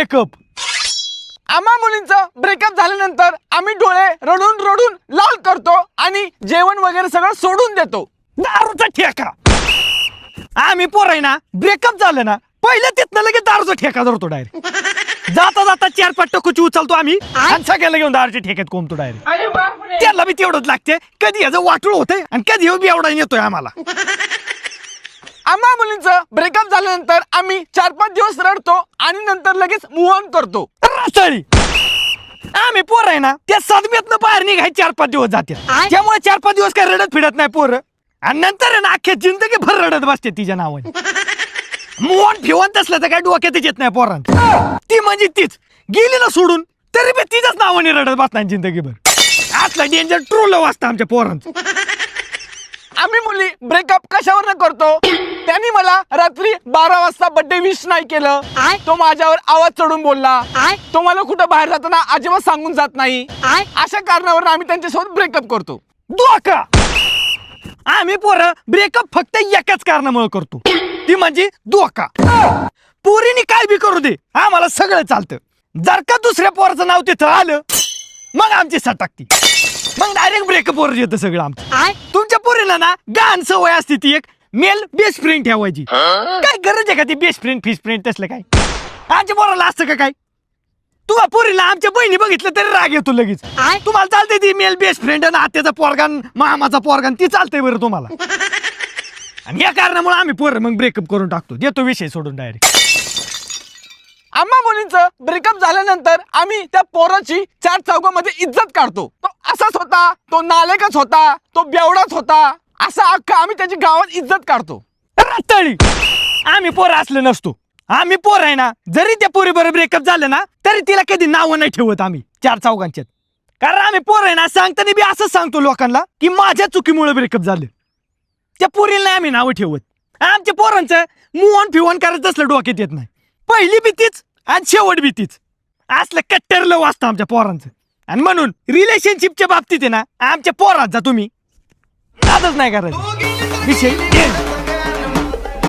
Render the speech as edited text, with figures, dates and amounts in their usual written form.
Breakup. आम्हा मुलींचं breakup झाल्यानंतर आम्ही डोळे रडून रडून लाल करतो आणि जेवण वगैरे सगळं सोडून देतो. दारूचा ठेका. आम्ही पोर आहे ना ब्रेकअप झालं ना पहिलं तिथनं लगेच दारूचा ठेका धरतो डायरेक्ट. जाता जाता 4-5 टक्कोची उचलतो आम्ही आणि सगळ्याला घेऊन दारूच्या ठेक्यात कोंबतो डायरेक्ट. त्याला बी तेवढंच लागते. कधी याचं वाटूळ होतंय आणि कधी बी एवढा येतोय आम्हाला. आम्हा मुलींचं ब्रेकअप झाल्यानंतर आम्ही 4-5 दिवस रडतो आणि नंतर लगेच मूव्ह ऑन करतो. रसाळी. आम्ही पोर आहे ना त्या सदम्यातनं बाहेर निघाय 4-5 दिवस जाते. त्यामुळे 4-5 दिवस काय रडत फिरत नाही पोर आणि नंतर आहे ना अख्ख्या जिंदगी भर रडत बसते तिच्या नावाने. मोहन फिवंत असलं तर काय डोक्यातच येत नाही पोरांना. ती म्हणजे तीच गेली ना सोडून तरी बी तिच्याच नावाने रडत बसणार जिंदगीभर. असलं डेंजर ट्रू लव्ह असतं आमच्या पोरांचं. आम्ही मुली ब्रेकअप कशावर न करतो. त्यांनी मला रात्री 12 वाजता बर्थडे विश नाही केलं. तो माझ्यावर आवाज चढून बोलला. तो मला कुठं बाहेर जाताना अजिबात सांगून जात नाही. अशा कारणावर आम्ही त्यांच्यासोबत ब्रेकअप करतो. धोका. आम्ही पोरं ब्रेकअप फक्त एकाच कारणामुळे करतो ती म्हणजे धोका. पोरीने काय बी करू दे आम्हाला सगळं चालतं. जर का दुसऱ्या पोराचं नाव तिथं आलं मग आमची सटाकती. मग डायरेक्ट ब्रेकअप वर येतं सगळं आमचं. तुमच्या पोरीला ना गाण सवय असते ती एक मेल बेस्ट फ्रेंड ठेवायची. काय गरज आहे का ती बेस्ट फ्रेंड फिश फ्रेंड तसलं काय. आमच्या पोराला असतं का काय. तुम्हा पोरीला आमच्या बहिणी बघितलं तरी राग येतो लगेच. तुम्हाला चालते ती मेल बेस्ट फ्रेंड आणि आत्याचा पोरगान मामाचा पोरगान ती चालतंय बरं तुम्हाला. आणि या कारणामुळे आम्ही पोरं मग ब्रेकअप करून टाकतो. देतो विषय सोडून डायरेक्ट. आम्हा मुलींचं ब्रेकअप झाल्यानंतर आम्ही त्या पोराची 4 चौघामध्ये इज्जत काढतो. तो असाच होता, तो नालेकच होता, तो बेवडाच होता, असा अख्खा आम्ही त्याची गावात इज्जत काढतो. रत्तळी. आम्ही पोरं असलं नसतो. आम्ही पोर आहे ना जरी त्या पोरी बरोबर ब्रेकअप झालं ना तरी तिला कधी नाव नाही ठेवत आम्ही 4 चौघांच्यात. कारण आम्ही पोर आहे ना सांगताना बी असंच सांगतो लोकांना की माझ्या चुकीमुळे ब्रेकअप झालं. त्या पोरीला नाही आम्ही नाव ठेवत. आमच्या पोरांचं मुवण फिवण करत असलं डोक्यात येत नाही. पहिली भीतीच आणि शेवट भीतीच असलं कट्टर लव असतं आमच्या पोरांचं. आणि म्हणून रिलेशनशिपच्या बाबतीत आहे ना आमच्या पोरांचा तुम्ही नादच नाही करायचं. विषय